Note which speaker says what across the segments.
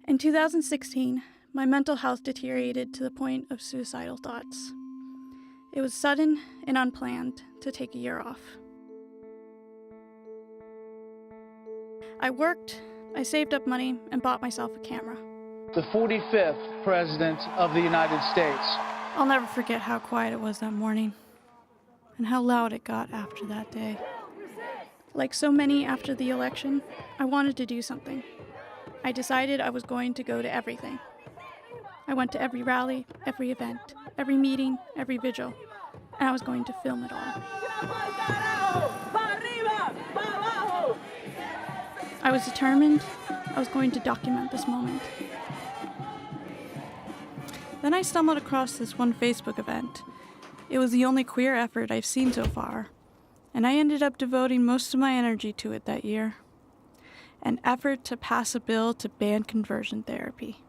Speaker 1: In 2016, my mental health deteriorated to the point of suicidal thoughts. It was sudden and unplanned to take a year off. I worked, I saved up money, and bought myself a camera.
Speaker 2: The 45th President of the United States.
Speaker 1: I'll never forget how quiet it was that morning, and how loud it got after that day. Like so many after the election, I wanted to do something. I decided I was going to go to everything. I went to every rally, every event, every meeting, every vigil, and I was going to film it all. I was determined. I was going to document this moment. Then I stumbled across this one Facebook event. It was the only queer effort I've seen so far, and I ended up devoting most of my energy to it that year. An effort to pass a bill to ban conversion therapy.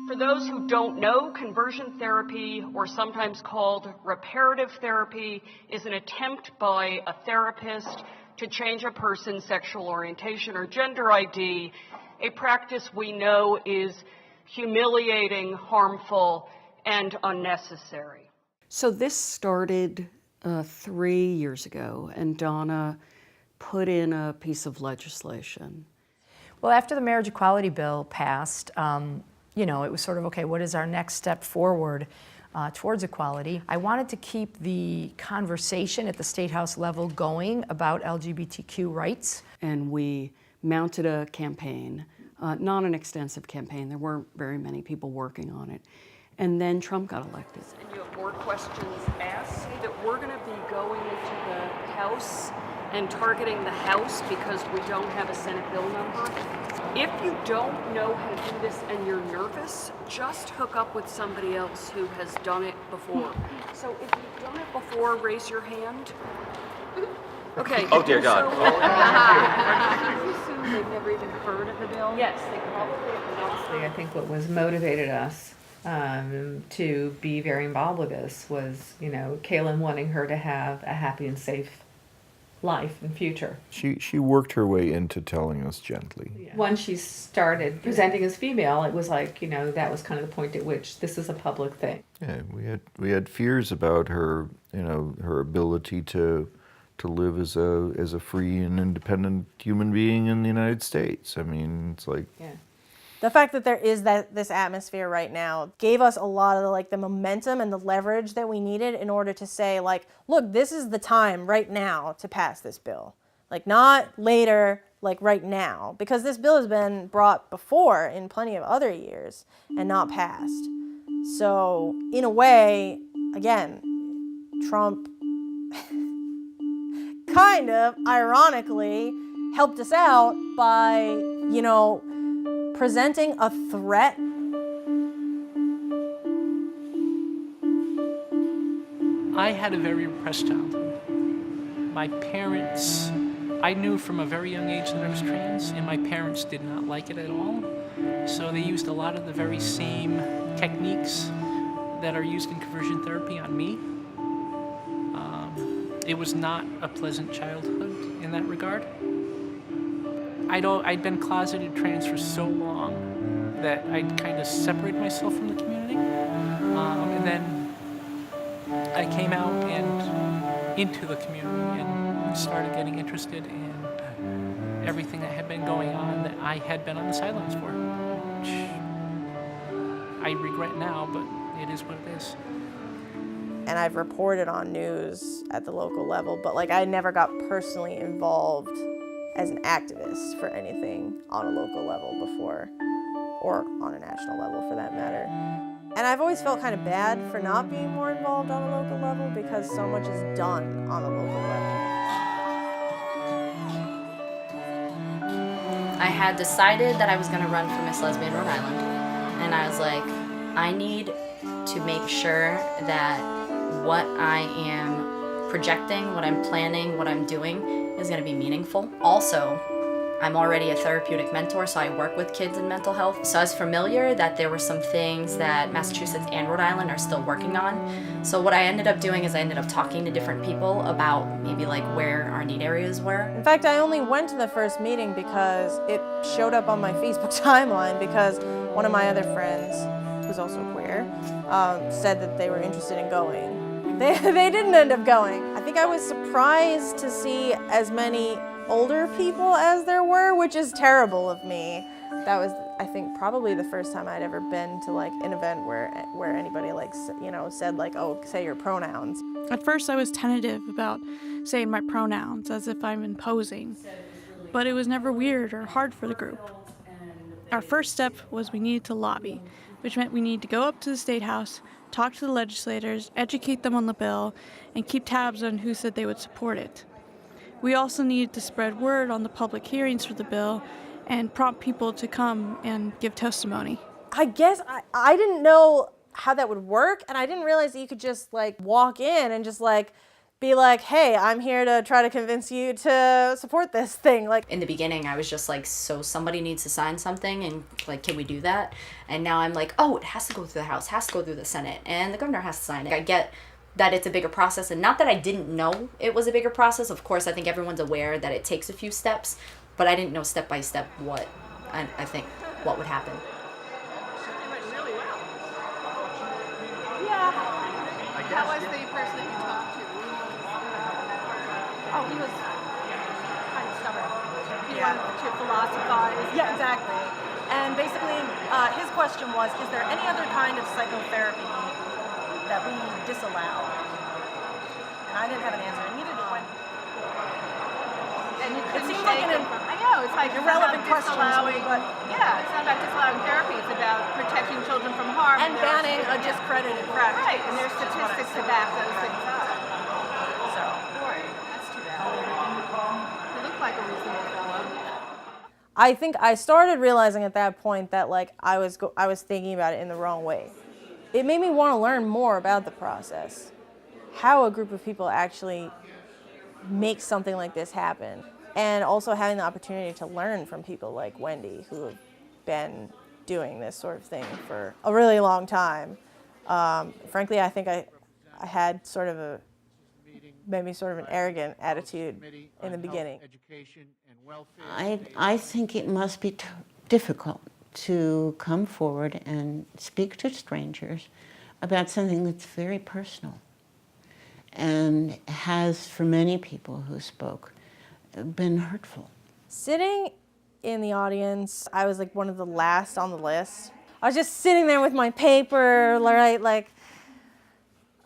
Speaker 3: For those who don't know, conversion therapy, or sometimes called reparative therapy, is an attempt by a therapist to change a person's sexual orientation or gender ID, a practice we know is humiliating, harmful, and unnecessary.
Speaker 4: So this started 3 years ago, and Donna put in a piece of legislation.
Speaker 5: Well, after the marriage equality bill passed, it was sort of, okay, what is our next step forward towards equality? I wanted to keep the conversation at the State House level going about LGBTQ rights.
Speaker 4: And we mounted a campaign, not an extensive campaign. There weren't very many people working on it. And then Trump got elected.
Speaker 3: And you have more questions asked, that we're going to be going into the House and targeting the House because we don't have a Senate bill number. If you don't know how to do this and you're nervous, just hook up with somebody else who has done it before. So if you've done it before, raise your hand. Okay.
Speaker 6: Oh dear God.
Speaker 3: I assume they've never even heard of the bill?
Speaker 5: Yes, they probably
Speaker 7: Honestly, I think what was motivated us to be very involved with this was, Kaylin wanting her to have a happy and safe life and future.
Speaker 8: She worked her way into telling us gently.
Speaker 7: Yeah. Once she started presenting as female, it was like, that was kind of the point at which this is a public thing.
Speaker 8: Yeah, we had fears about her, her ability to live as a free and independent human being in the United States. I mean, it's like.
Speaker 7: Yeah.
Speaker 9: The fact that there is this atmosphere right now gave us a lot of the momentum and the leverage that we needed in order to say, look, this is the time right now to pass this bill. Not later, right now. Because this bill has been brought before in plenty of other years and not passed. So, in a way, again, Trump kind of, ironically, helped us out by, presenting a threat.
Speaker 10: I had a very repressed childhood. My parents, I knew from a very young age that I was trans, and my parents did not like it at all. So they used a lot of the very same techniques that are used in conversion therapy on me. It was not a pleasant childhood in that regard. I'd been closeted trans for so long that I'd kind of separated myself from the community. And then I came out and into the community and started getting interested in everything that had been going on that I had been on the sidelines for, which I regret now, but it is what it is.
Speaker 9: And I've reported on news at the local level, but I never got personally involved as an activist for anything on a local level before, or on a national level for that matter. And I've always felt kind of bad for not being more involved on a local level because so much is done on a local level.
Speaker 6: I had decided that I was going to run for Miss Lesbian Rhode Island, and I was like, I need to make sure that what I am projecting, what I'm planning, what I'm doing is going to be meaningful. Also, I'm already a therapeutic mentor, so I work with kids in mental health. So I was familiar that there were some things that Massachusetts and Rhode Island are still working on. So what I ended up doing is I ended up talking to different people about maybe like where our need areas were.
Speaker 9: In fact, I only went to the first meeting because it showed up on my Facebook timeline because one of my other friends, who's also queer, said that they were interested in going. They didn't end up going. I think I was surprised to see as many older people as there were, which is terrible of me. That was, I think, probably the first time I'd ever been to like an event where anybody like, you know, said like, oh, say your pronouns.
Speaker 1: At first I was tentative about saying my pronouns as if I'm imposing, but it was never weird or hard for the group. Our first step was we needed to lobby, which meant we needed to go up to the State House, talk to the legislators, educate them on the bill, and keep tabs on who said they would support it. We also needed to spread word on the public hearings for the bill and prompt people to come and give testimony.
Speaker 9: I guess I didn't know how that would work, and I didn't realize that you could just like walk in and just like be like, hey, I'm here to try to convince you to support this thing. Like
Speaker 6: in the beginning, I was just like, so somebody needs to sign something, and like, can we do that? And now I'm like, oh, it has to go through the House, has to go through the Senate, and the governor has to sign it. I get that it's a bigger process, and not that I didn't know it was a bigger process. Of course, I think everyone's aware that it takes a few steps, but I didn't know step by step what I think what would happen.
Speaker 11: Yeah. How was the person that you talked to?
Speaker 9: Oh, he was kind of stubborn.
Speaker 11: He wanted to philosophize.
Speaker 9: Yeah, exactly. And basically, his question was, is there any other kind of psychotherapy that we disallow? And I didn't have an answer, and neither did Wendy.
Speaker 11: And you
Speaker 9: It
Speaker 11: couldn't
Speaker 9: seems like
Speaker 11: shake
Speaker 9: an
Speaker 11: it from, I know, it's like
Speaker 9: irrelevant question to me, but
Speaker 11: yeah, it's not about disallowing therapy, it's about protecting children from harm.
Speaker 9: and banning a discredited practice.
Speaker 11: Right, and there's statistics to back those things up.
Speaker 9: So,
Speaker 11: Boy, that's too bad. He looked like a reasonable fellow.
Speaker 9: I think I started realizing at that point that like I was thinking about it in the wrong way. It made me want to learn more about the process, how a group of people actually make something like this happen, and also having the opportunity to learn from people like Wendy, who have been doing this sort of thing for a really long time. Frankly, I think I had sort of maybe sort of an arrogant attitude in the beginning.
Speaker 12: I think it must be difficult to come forward and speak to strangers about something that's very personal and has, for many people who spoke, been hurtful.
Speaker 9: Sitting in the audience, I was like one of the last on the list. I was just sitting there with my paper, right, like,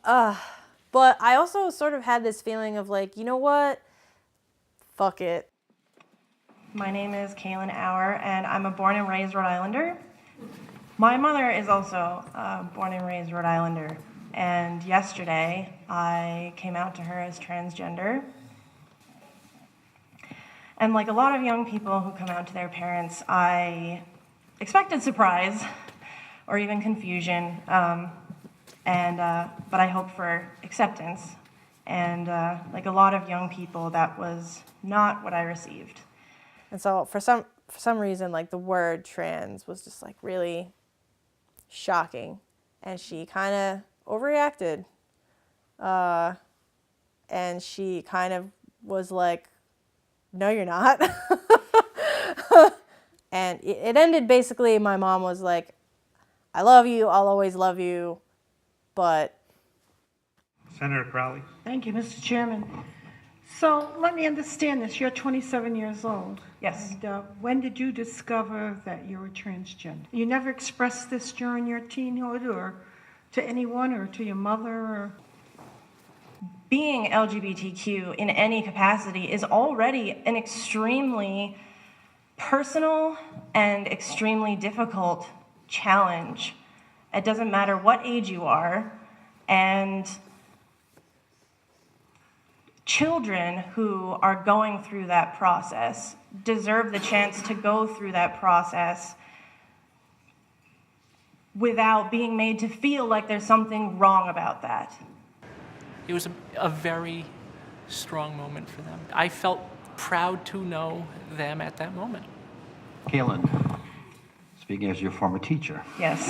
Speaker 9: but I also sort of had this feeling of like, you know what, fuck it.
Speaker 13: My name is Kaylin Auer, and I'm a born and raised Rhode Islander. My mother is also a born and raised Rhode Islander, and yesterday I came out to her as transgender. And like a lot of young people who come out to their parents, I expected surprise or even confusion, but I hoped for acceptance. And like a lot of young people, that was not what I received.
Speaker 9: And so for some reason, like the word trans was just like really shocking, and she kind of overreacted, and she kind of was like, no, you're not. And it ended basically, my mom was like, I love you, I'll always love you, but...
Speaker 14: Senator Crowley.
Speaker 13: Thank you, Mr. Chairman. So let me understand this. You're 27 years old.
Speaker 9: Yes.
Speaker 13: And when did you discover that you were transgender? You never expressed this during your teenhood or to anyone or to your mother? Or...
Speaker 15: Being LGBTQ in any capacity is already an extremely personal and extremely difficult challenge. It doesn't matter what age you are, and
Speaker 13: children who are going through that process deserve the chance to go through that process without being made to feel like there's something wrong about that.
Speaker 10: It was a very strong moment for them. I felt proud to know them at that moment.
Speaker 16: Kaylin, speaking as your former teacher.
Speaker 13: Yes.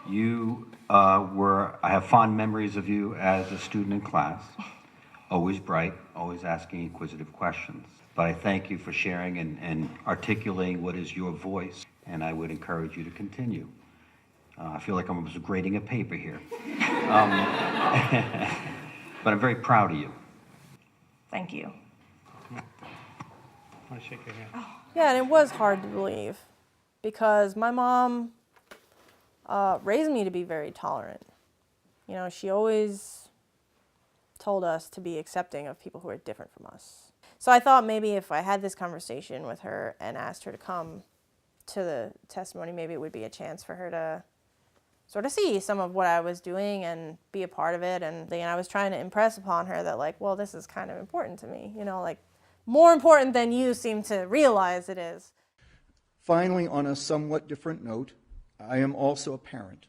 Speaker 16: You I have fond memories of you as a student in class, always bright, always asking inquisitive questions. But I thank you for sharing and articulating what is your voice, and I would encourage you to continue. I feel like I'm almost grading a paper here. But I'm very proud of you.
Speaker 13: Thank you.
Speaker 14: I want to shake your hand.
Speaker 9: Yeah, and it was hard to believe because my mom raised me to be very tolerant. You know, she always told us to be accepting of people who are different from us. So I thought maybe if I had this conversation with her and asked her to come to the testimony, maybe it would be a chance for her to sort of see some of what I was doing and be a part of it. And I was trying to impress upon her that, like, well, this is kind of important to me, you know, like more important than you seem to realize it is.
Speaker 17: Finally, on a somewhat different note, I am also a parent.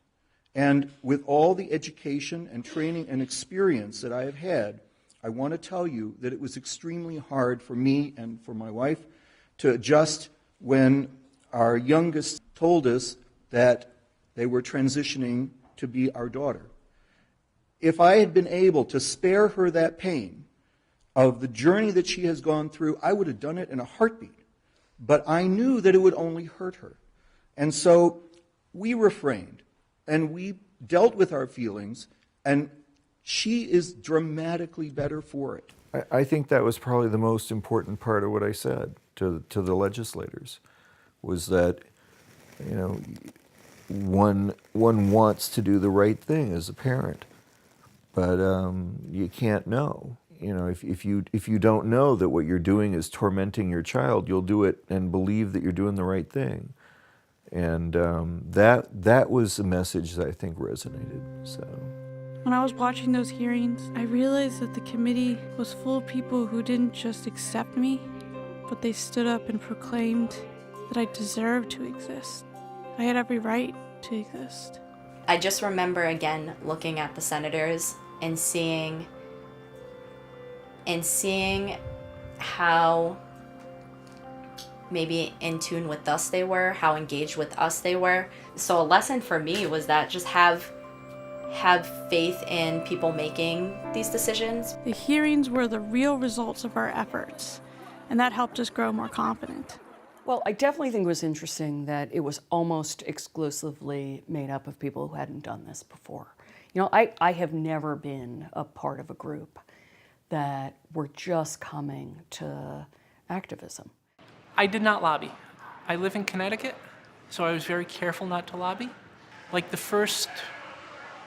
Speaker 17: And with all the education and training and experience that I have had, I want to tell you that it was extremely hard for me and for my wife to adjust when our youngest told us that they were transitioning to be our daughter. If I had been able to spare her that pain of the journey that she has gone through, I would have done it in a heartbeat. But I knew that it would only hurt her. And so we refrained, and we dealt with our feelings, and she is dramatically better for it.
Speaker 8: I think that was probably the most important part of what I said to the legislators, was that, you know, one wants to do the right thing as a parent, but you can't know. You know, if you don't know that what you're doing is tormenting your child, you'll do it and believe that you're doing the right thing. And that was a message that I think resonated. So
Speaker 1: when I was watching those hearings, I realized that the committee was full of people who didn't just accept me, but they stood up and proclaimed that I deserved to exist. I had every right to exist.
Speaker 6: I just remember again looking at the senators and seeing how maybe in tune with us they were, how engaged with us they were. So a lesson for me was that just have faith in people making these decisions.
Speaker 1: The hearings were the real results of our efforts, and that helped us grow more confident.
Speaker 4: Well, I definitely think it was interesting that it was almost exclusively made up of people who hadn't done this before. You know, I have never been a part of a group that were just coming to activism.
Speaker 10: I did not lobby. I live in Connecticut, so I was very careful not to lobby. Like the first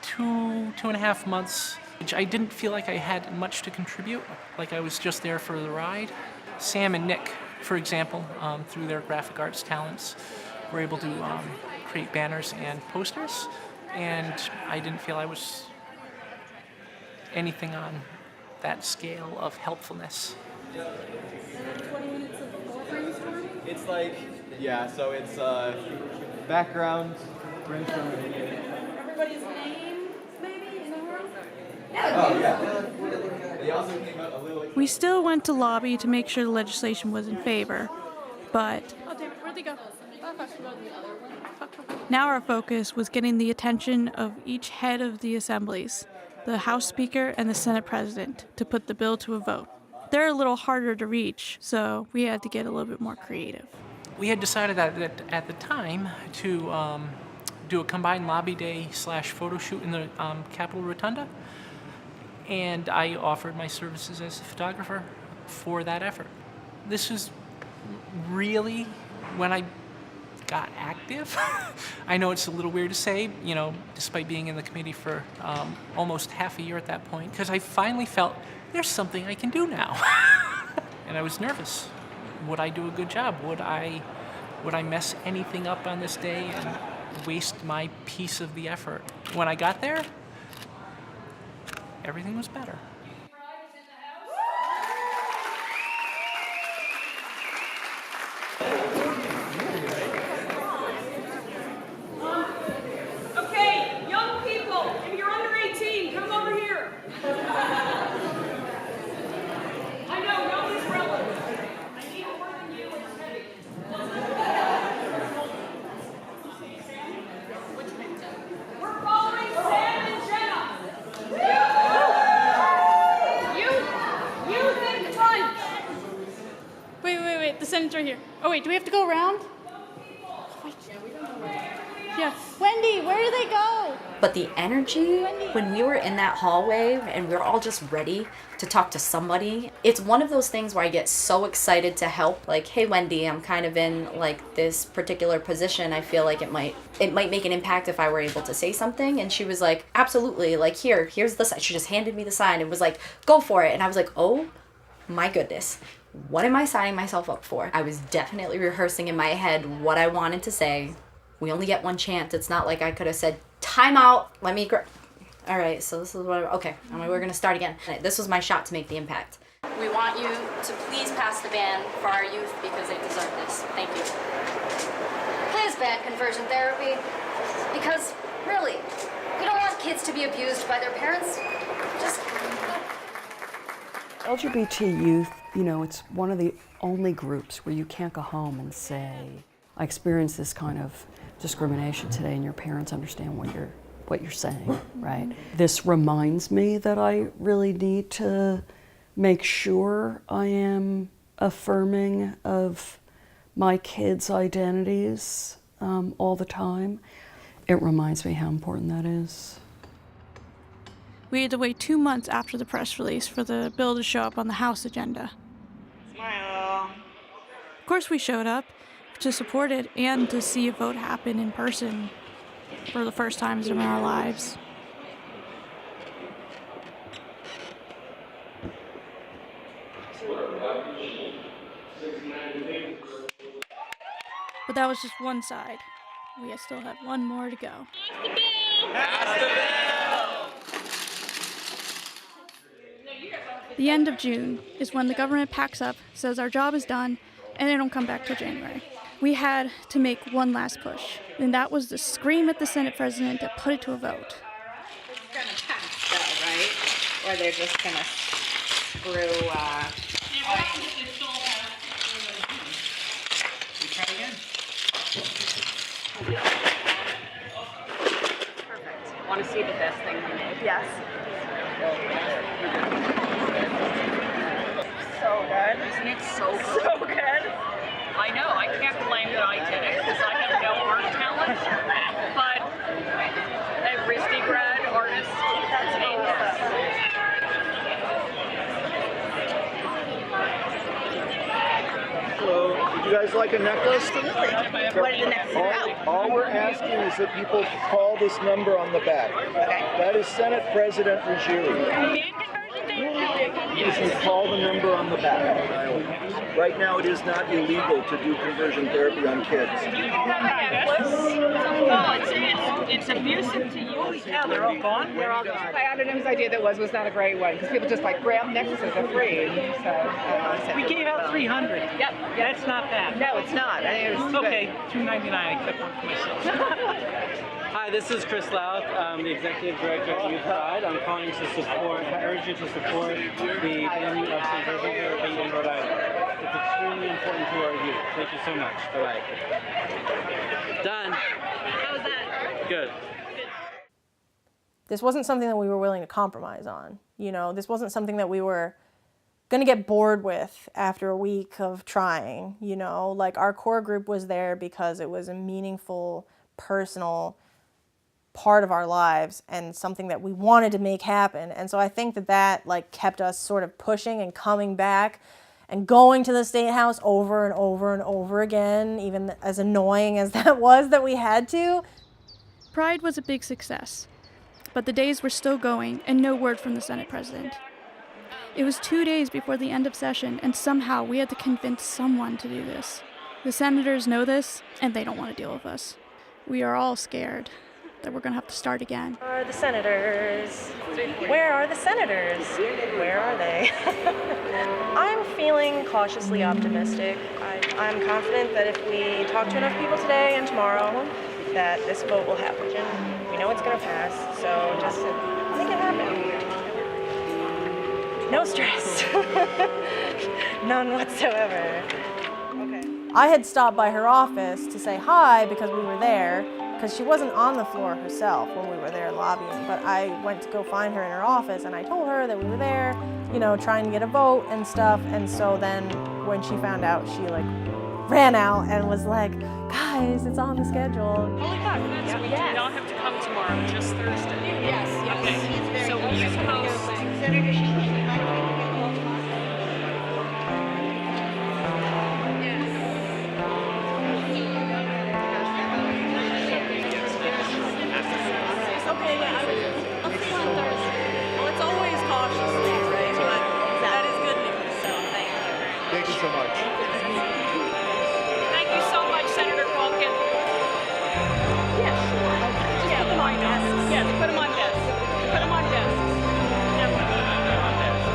Speaker 10: two and a half months, I didn't feel like I had much to contribute, like I was just there for the ride. Sam and Nick, for example, through their graphic arts talents, were able to create banners and posters, and I didn't feel I was anything on that scale of helpfulness.
Speaker 11: 20 minutes of brainstorming?
Speaker 18: It's like, yeah, so it's background, brainstorming.
Speaker 11: Everybody's name, maybe, in the room?
Speaker 18: Oh, yeah. They also came out a little...
Speaker 1: We still went to lobby to make sure the legislation was in favor, but
Speaker 11: Oh, David, where'd they go?
Speaker 1: now our focus was getting the attention of each head of the assemblies, the House Speaker and the Senate President, to put the bill to a vote. They're a little harder to reach, so we had to get a little bit more creative.
Speaker 10: We had decided that at the time to do a combined lobby day / photo shoot in the Capitol Rotunda, and I offered my services as a photographer for that effort. This was really when I got active. I know it's a little weird to say, you know, despite being in the committee for almost half a year at that point, because I finally felt there's something I can do now. And I was nervous. Would I do a good job? Would I mess anything up on this day and waste my piece of the effort? When I got there, everything was better.
Speaker 1: here. Oh wait, do we have to go around? Yeah. Wendy, where do they go?
Speaker 6: But the energy when we were in that hallway and we were all just ready to talk to somebody, it's one of those things where I get so excited to help. Like, hey Wendy, I'm kind of in like this particular position. I feel like it might make an impact if I were able to say something. And she was like, absolutely, like here's the sign. She just handed me the sign and was like, go for it. And I was like, oh my goodness, what am I signing myself up for? I was definitely rehearsing in my head what I wanted to say. We only get one chance. It's not like I could have said, time out, let me all right, so this is what okay, we're gonna start again. This was my shot to make the impact. We want you to please pass the ban for our youth because they deserve this. Thank you.
Speaker 19: Please ban conversion therapy because, really, we don't want kids to be abused by their parents. Just...
Speaker 4: LGBT youth, you know, it's one of the only groups where you can't go home and say, I experienced this kind of discrimination today, and your parents understand what you're saying, right? This reminds me that I really need to make sure I am affirming of my kids' identities all the time. It reminds me how important that is.
Speaker 1: We had to wait 2 months after the press release for the bill to show up on the House agenda.
Speaker 20: Smile.
Speaker 1: Of course we showed up to support it and to see a vote happen in person for the first times in our lives. But that was just one side. We still have one more to go. The end of June is when the government packs up, says our job is done, and they don't come back till January. We had to make one last push, and that was to scream at the Senate president to put it to a vote.
Speaker 20: It's gonna pass though, right? Or they're just gonna screw,
Speaker 10: We try again.
Speaker 3: Perfect. Want to see the best thing we made?
Speaker 20: yes. So good.
Speaker 3: Isn't it so good?
Speaker 20: So good.
Speaker 3: I know, I can't claim that I did it because I have no art talent, but a RISD grad artist, that's
Speaker 17: Hello, would you guys like a necklace?
Speaker 20: Absolutely. What is the next route?
Speaker 17: All we're asking is that people call this number on the back.
Speaker 20: Okay.
Speaker 17: That is Senate President Ruggieri. You can call the number on the back. Right now, it is not illegal to do conversion therapy on kids.
Speaker 3: it's abusive to you.
Speaker 10: Yeah, they're all gone.
Speaker 20: They're all gone. My anonymous idea that was not a great one because people just like grab necklaces are free. So
Speaker 10: We gave out 300.
Speaker 20: Yep.
Speaker 10: That's not bad.
Speaker 20: No, it's not. I think it was
Speaker 10: Okay, $2.99. I kept one for myself.
Speaker 21: Hi, this is Chris Louth, the Executive Director at Youth Pride. I'm calling to support, I urge you to support the ban of conversion therapy in Rhode Island. It's extremely important to our youth. Thank you so much. Bye-bye. Done.
Speaker 20: How was that?
Speaker 21: Good.
Speaker 9: This wasn't something that we were willing to compromise on. You know, this wasn't something that we were going to get bored with after a week of trying. You know, like our core group was there because it was a meaningful, personal part of our lives and something that we wanted to make happen. And so I think that like kept us sort of pushing and coming back and going to the State House over and over and over again, even as annoying as that was that we had to.
Speaker 1: Pride was a big success, but the days were still going and no word from the Senate president. It was 2 days before the end of session, and somehow we had to convince someone to do this. The senators know this, and they don't want to deal with us. We are all scared that we're going to have to start again.
Speaker 13: Where are the senators? Where are the senators? Where are they? I'm feeling cautiously optimistic. I'm confident that if we talk to enough people today and tomorrow, that this vote will happen. We know it's going to pass, so just make it happen. No stress. None whatsoever. Okay.
Speaker 9: I had stopped by her office to say hi because we were there, because she wasn't on the floor herself when we were there lobbying, but I went to go find her in her office and I told her that we were there, you know, trying to get a vote and stuff. And so then when she found out, she like ran out and was like, guys, it's on the schedule.
Speaker 3: Holy fuck, so we do not have to come tomorrow, just Thursday. Yes. Okay. So will you post?
Speaker 11: Okay, yeah, I'll see you on Thursday. Well, it's always cautiously, right? But that is good news, so thank you.
Speaker 17: Thank you so much.
Speaker 3: Thank you so much, Senator Culkin. Yeah, sure. Just put them on desks. Yes, put them on desks. Put them on desks. Yeah, put them on desks.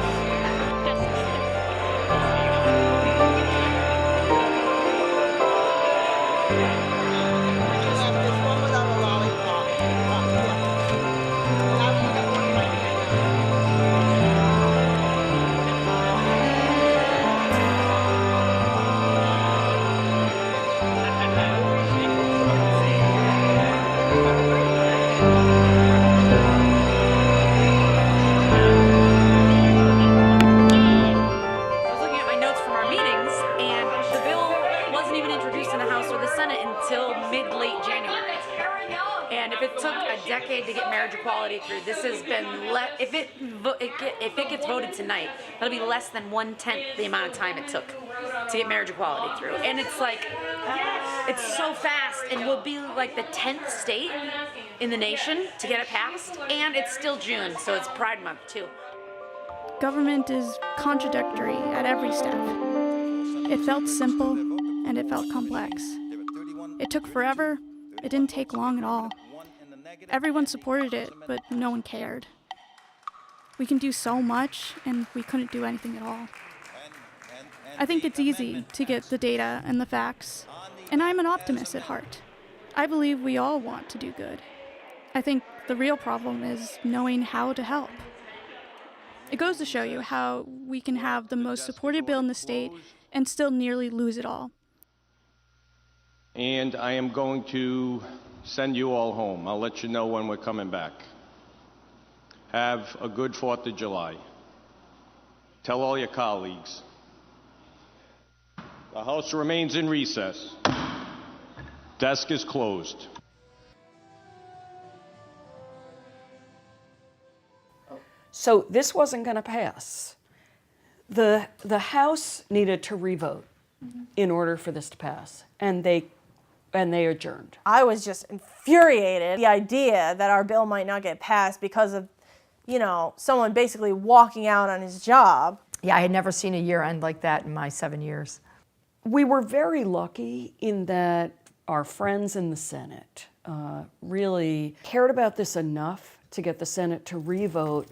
Speaker 2: I was looking at my notes from our meetings, and the bill wasn't even introduced in the House or the Senate until mid-late January. And if it took a decade to get marriage equality through, this has been if it gets voted tonight, that'll be less than 1/10 the amount of time it took to get marriage equality through. And it's like, it's so fast, and we'll be like the 10th state in the nation to get it passed, and it's still June, so it's Pride Month too.
Speaker 1: Government is contradictory at every step. It felt simple, and it felt complex. It took forever. It didn't take long at all. Everyone supported it, but no one cared. We can do so much, and we couldn't do anything at all. I think it's easy to get the data and the facts, and I'm an optimist at heart. I believe we all want to do good. I think the real problem is knowing how to help. It goes to show you how we can have the most supported bill in the state and still nearly lose it all.
Speaker 22: And I am going to send you all home. I'll let you know when we're coming back. Have a good 4th of July. Tell all your colleagues. The House remains in recess. Desk is closed.
Speaker 4: So this wasn't going to pass. The House needed to revote in order for this to pass, and they adjourned.
Speaker 9: I was just infuriated. The idea that our bill might not get passed because of, someone basically walking out on his job.
Speaker 5: Yeah, I had never seen a year end like that in my 7 years.
Speaker 4: We were very lucky in that our friends in the Senate really cared about this enough to get the Senate to revote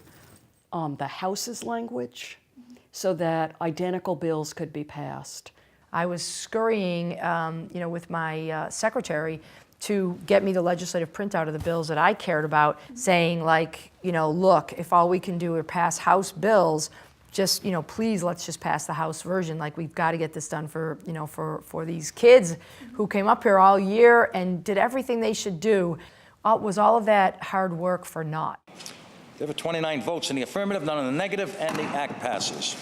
Speaker 4: the House's language so that identical bills could be passed.
Speaker 5: I was scurrying, with my secretary to get me the legislative printout of the bills that I cared about, saying look, if all we can do is pass House bills, just, please let's just pass the House version. Like, we've got to get this done for these kids who came up here all year and did everything they should do. Was all of that hard work for naught?
Speaker 23: There were 29 votes in the affirmative, none in the negative, and the act passes.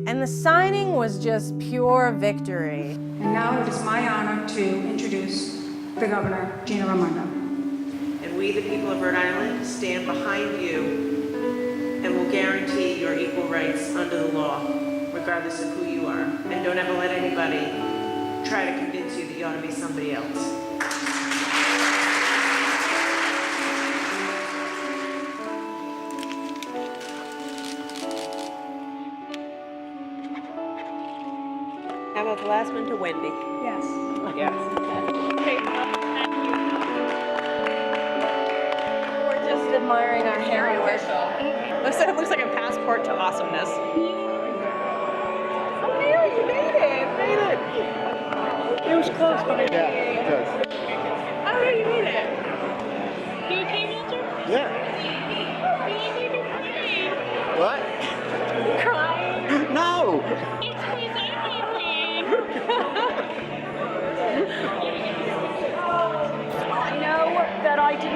Speaker 9: And the signing was just pure victory.
Speaker 24: And now it is my honor to introduce the Governor, Gina Raimondo.
Speaker 25: And we, the people of Rhode Island, stand behind you and will guarantee your equal rights under the law, regardless of who you are. And don't ever let anybody try to convince you that you ought to be somebody else. How about the last one to Wendy?
Speaker 24: Yes.
Speaker 25: Yes. Okay.
Speaker 11: We're just admiring our heroism.
Speaker 25: It looks like a passport to awesomeness.
Speaker 11: Oh, Mary, you made it!
Speaker 14: It was close, but it does.
Speaker 11: Oh, yeah, you made it. You okay, Walter?
Speaker 14: Yeah.
Speaker 11: You look like you're crying.
Speaker 14: What?
Speaker 11: You crying?
Speaker 14: No!
Speaker 11: It's because I'm crying.
Speaker 3: I know that I did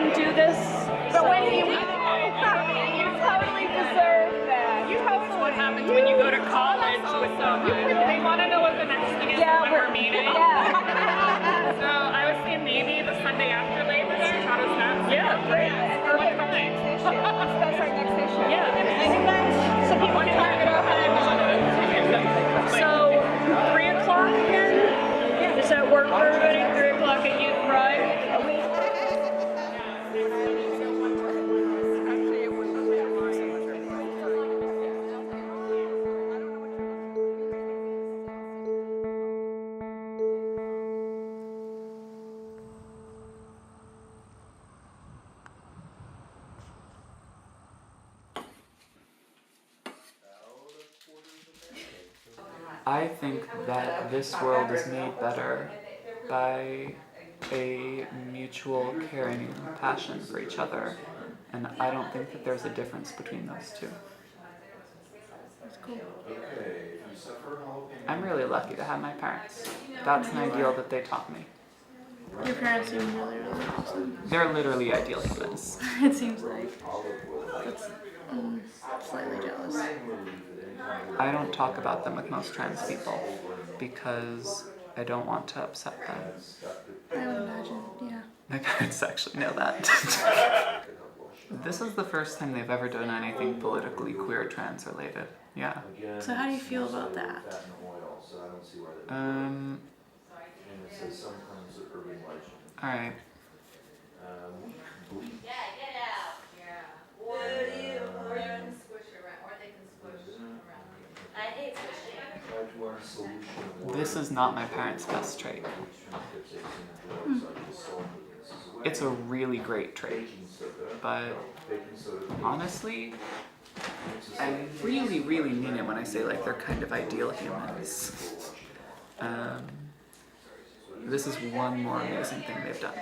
Speaker 3: what happens when you go to college with they want to know what the next thing is when we're meeting. Yeah. So I was seeing maybe the Sunday after Labor Day. How does that sound? Yeah, great. What time? That's our next issue. Yeah. So people can talk it up. So 3 o'clock again? Does that work for everybody? 3 o'clock at Youth Pride?
Speaker 7: I think that this world is made better by a mutual caring and passion for each other, and I don't think that there's a difference between those two.
Speaker 1: That's cool.
Speaker 7: I'm really lucky to have my parents. That's an ideal that they taught me.
Speaker 1: Your parents seem really, really awesome.
Speaker 7: They're literally ideal humans.
Speaker 1: It seems like. That's slightly jealous.
Speaker 7: I don't talk about them with most trans people because I don't want to upset them.
Speaker 1: I would imagine, yeah.
Speaker 7: My parents actually know that. This is the first time they've ever done anything politically queer trans related. Yeah.
Speaker 1: So how do you feel about that?
Speaker 7: Alright. This is not my parents' best trait. It's a really great trait, but honestly, I really, really mean it when I say like they're kind of ideal humans. This is one more amazing thing they've done.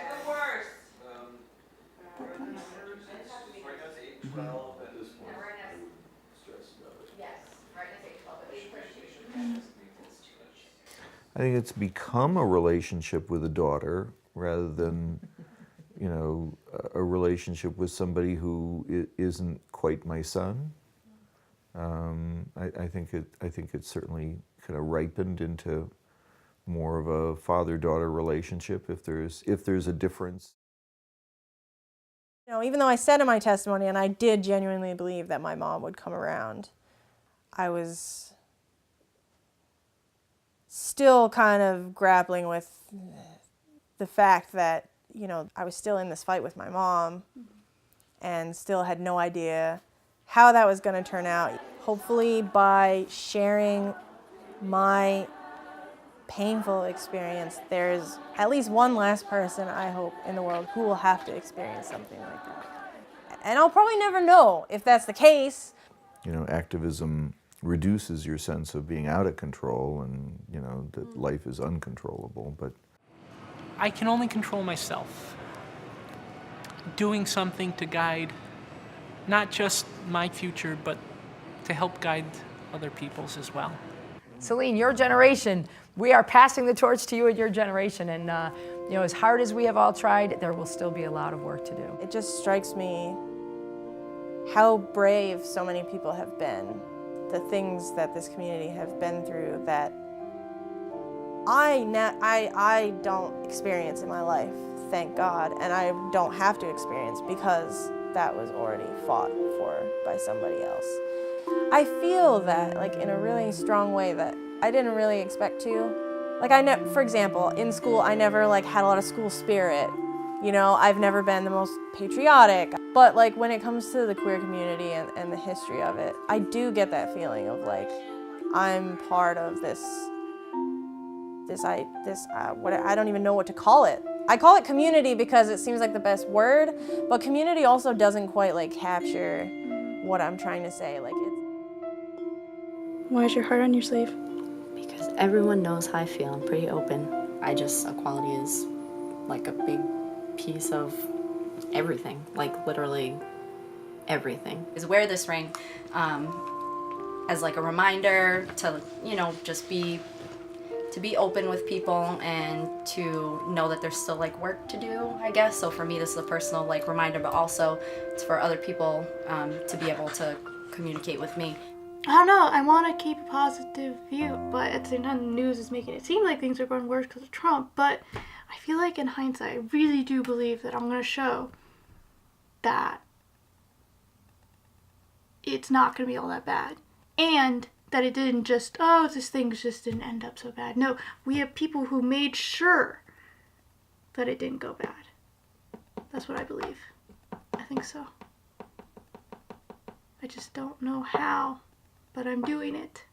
Speaker 8: I think it's become a relationship with a daughter rather than, you know, a relationship with somebody who isn't quite my son. I think it certainly kind of ripened into more of a father-daughter relationship if there's a difference.
Speaker 9: You know, even though I said in my testimony, and I did genuinely believe that my mom would come around, I was still kind of grappling with the fact that, you know, I was still in this fight with my mom and still had no idea how that was going to turn out. Hopefully by sharing my painful experience, there's at least one last person, I hope, in the world who will have to experience something like that. And I'll probably never know if that's the case.
Speaker 8: You know, activism reduces your sense of being out of control and, you know, that life is uncontrollable, but
Speaker 10: I can only control myself. Doing something to guide not just my future, but to help guide other people's as well.
Speaker 5: Selene, your generation, we are passing the torch to you and your generation, and you know, as hard as we have all tried, there will still be a lot of work to do.
Speaker 9: It just strikes me how brave so many people have been, the things that this community have been through that I don't experience in my life, thank God, and I don't have to experience because that was already fought for by somebody else. I feel that, like, in a really strong way that I didn't really expect to. Like, for example, in school, I never, like, had a lot of school spirit. You know, I've never been the most patriotic. But, like, when it comes to the queer community and the history of it, I do get that feeling of, like, I'm part of this what I don't even know what to call it. I call it community because it seems like the best word, but community also doesn't quite, like, capture what I'm trying to say. Like,
Speaker 1: Why is your heart on your sleeve?
Speaker 6: Because everyone knows how I feel. I'm pretty open. Equality is like a big piece of everything, like literally everything. Is wear this ring as like a reminder to, you know, just be open with people and to know that there's still like work to do, I guess. So for me, this is a personal like reminder, but also it's for other people to be able to communicate with me.
Speaker 1: I don't know, I want to keep a positive view, but at the same time the news is making it seem like things are going worse because of Trump. But I feel like in hindsight, I really do believe that I'm going to show that it's not going to be all that bad. And that it didn't just, oh, this thing just didn't end up so bad. No, we have people who made sure that it didn't go bad. That's what I believe. I think so. I just don't know how, but I'm doing it.